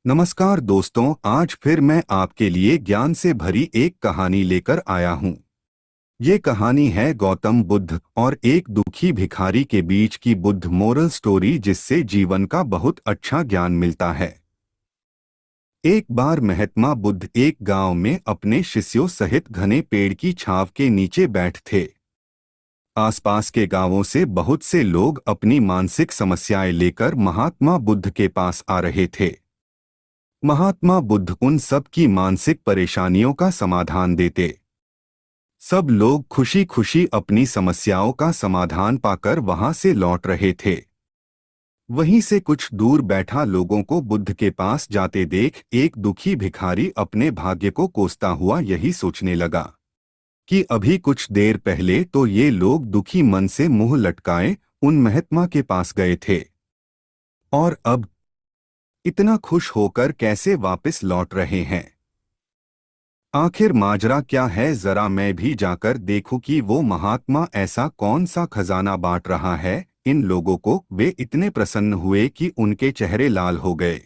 नमस्कार दोस्तों, आज फिर मैं आपके लिए ज्ञान से भरी एक कहानी लेकर आया हूँ। ये कहानी है गौतम बुद्ध और एक दुखी भिखारी के बीच की बुद्ध मोरल स्टोरी, जिससे जीवन का बहुत अच्छा ज्ञान मिलता है। एक बार महात्मा बुद्ध एक गांव में अपने शिष्यों सहित घने पेड़ की छांव के नीचे बैठ थे। आसपास के गांवों से बहुत से लोग अपनी मानसिक समस्याएं लेकर महात्मा बुद्ध के पास आ रहे थे। महात्मा बुद्ध उन सब की मानसिक परेशानियों का समाधान देते। सब लोग खुशी खुशी अपनी समस्याओं का समाधान पाकर वहां से लौट रहे थे। वहीं से कुछ दूर बैठा लोगों को बुद्ध के पास जाते देख एक दुखी भिखारी अपने भाग्य को कोसता हुआ यही सोचने लगा कि अभी कुछ देर पहले तो ये लोग दुखी मन से मुंह लटकाए उन महात्मा के पास गए थे, और अब इतना खुश होकर कैसे वापस लौट रहे हैं। आखिर माजरा क्या है, जरा मैं भी जाकर देखूं कि वो महात्मा ऐसा कौन सा खजाना बांट रहा है इन लोगों को। वे इतने प्रसन्न हुए कि उनके चेहरे लाल हो गए।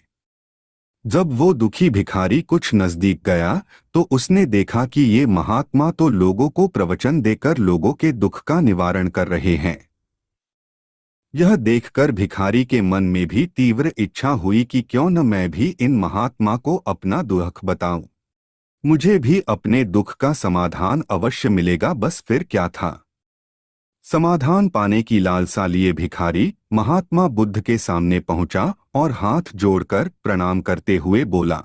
जब वो दुखी भिखारी कुछ नजदीक गया तो उसने देखा कि ये महात्मा तो लोगों को प्रवचन देकर लोगों के दुख का निवारण कर रहे हैं। यह देखकर भिखारी के मन में भी तीव्र इच्छा हुई कि क्यों न मैं भी इन महात्मा को अपना दुख बताऊं। मुझे भी अपने दुख का समाधान अवश्य मिलेगा। बस फिर क्या था। समाधान पाने की लालसा लिए भिखारी महात्मा बुद्ध के सामने पहुंचा और हाथ जोड़कर प्रणाम करते हुए बोला,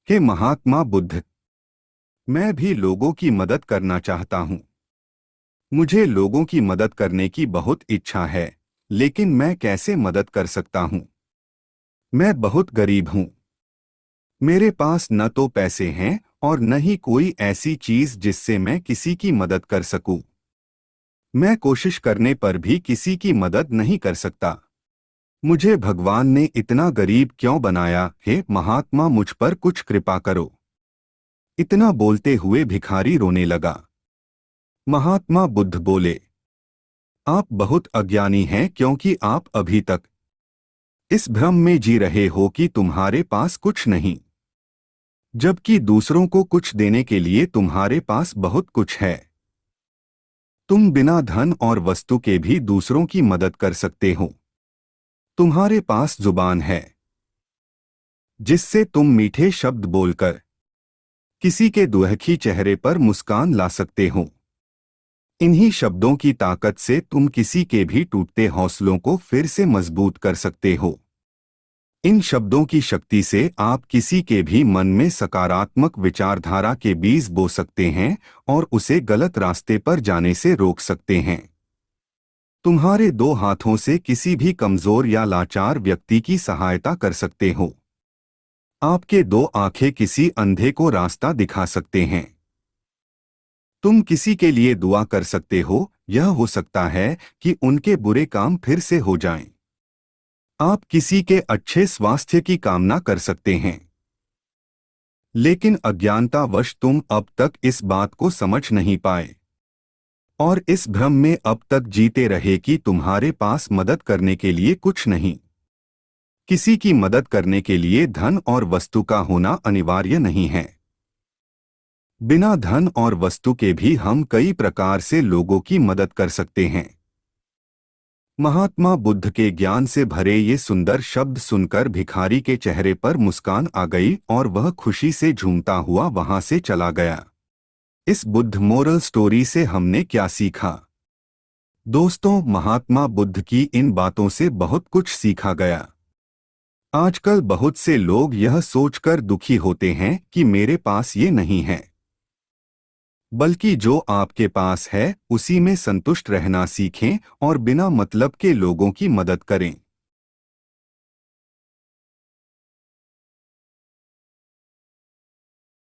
हे महात्मा बुद्ध, मैं भी लोगों की मदद करना चाहता हूं। मुझे लोगों की मदद करने की बहुत इच्छा है, लेकिन मैं कैसे मदद कर सकता हूं। मैं बहुत गरीब हूं। मेरे पास न तो पैसे हैं और न ही कोई ऐसी चीज जिससे मैं किसी की मदद कर सकूं। मैं कोशिश करने पर भी किसी की मदद नहीं कर सकता। मुझे भगवान ने इतना गरीब क्यों बनाया। हे महात्मा, मुझ पर कुछ कृपा करो। इतना बोलते हुए भिखारी रोने लगा। महात्मा बुद्ध बोले, आप बहुत अज्ञानी हैं, क्योंकि आप अभी तक इस भ्रम में जी रहे हो कि तुम्हारे पास कुछ नहीं, जबकि दूसरों को कुछ देने के लिए तुम्हारे पास बहुत कुछ है। तुम बिना धन और वस्तु के भी दूसरों की मदद कर सकते हो। तुम्हारे पास जुबान है, जिससे तुम मीठे शब्द बोलकर किसी के दुखी चेहरे पर मुस्कान ला सकते हो। इन्हीं शब्दों की ताकत से तुम किसी के भी टूटते हौसलों को फिर से मजबूत कर सकते हो। इन शब्दों की शक्ति से आप किसी के भी मन में सकारात्मक विचारधारा के बीज बो सकते हैं और उसे गलत रास्ते पर जाने से रोक सकते हैं। तुम्हारे दो हाथों से किसी भी कमजोर या लाचार व्यक्ति की सहायता कर सकते हो। आपके दो आंखें किसी अंधे को रास्ता दिखा सकते हैं। तुम किसी के लिए दुआ कर सकते हो। यह हो सकता है कि उनके बुरे काम फिर से हो जाएं। आप किसी के अच्छे स्वास्थ्य की कामना कर सकते हैं। लेकिन अज्ञानतावश तुम अब तक इस बात को समझ नहीं पाए और इस भ्रम में अब तक जीते रहे कि तुम्हारे पास मदद करने के लिए कुछ नहीं। किसी की मदद करने के लिए धन और वस्तु का होना अनिवार्य नहीं है। बिना धन और वस्तु के भी हम कई प्रकार से लोगों की मदद कर सकते हैं। महात्मा बुद्ध के ज्ञान से भरे ये सुंदर शब्द सुनकर भिखारी के चेहरे पर मुस्कान आ गई और वह खुशी से झूमता हुआ वहां से चला गया। इस बुद्ध मोरल स्टोरी से हमने क्या सीखा? दोस्तों, महात्मा बुद्ध की इन बातों से बहुत कुछ सीखा गया। आजकल बहुत से लोग यह सोचकर दुखी होते हैं कि मेरे पास ये नहीं है, बल्कि जो आपके पास है उसी में संतुष्ट रहना सीखें और बिना मतलब के लोगों की मदद करें।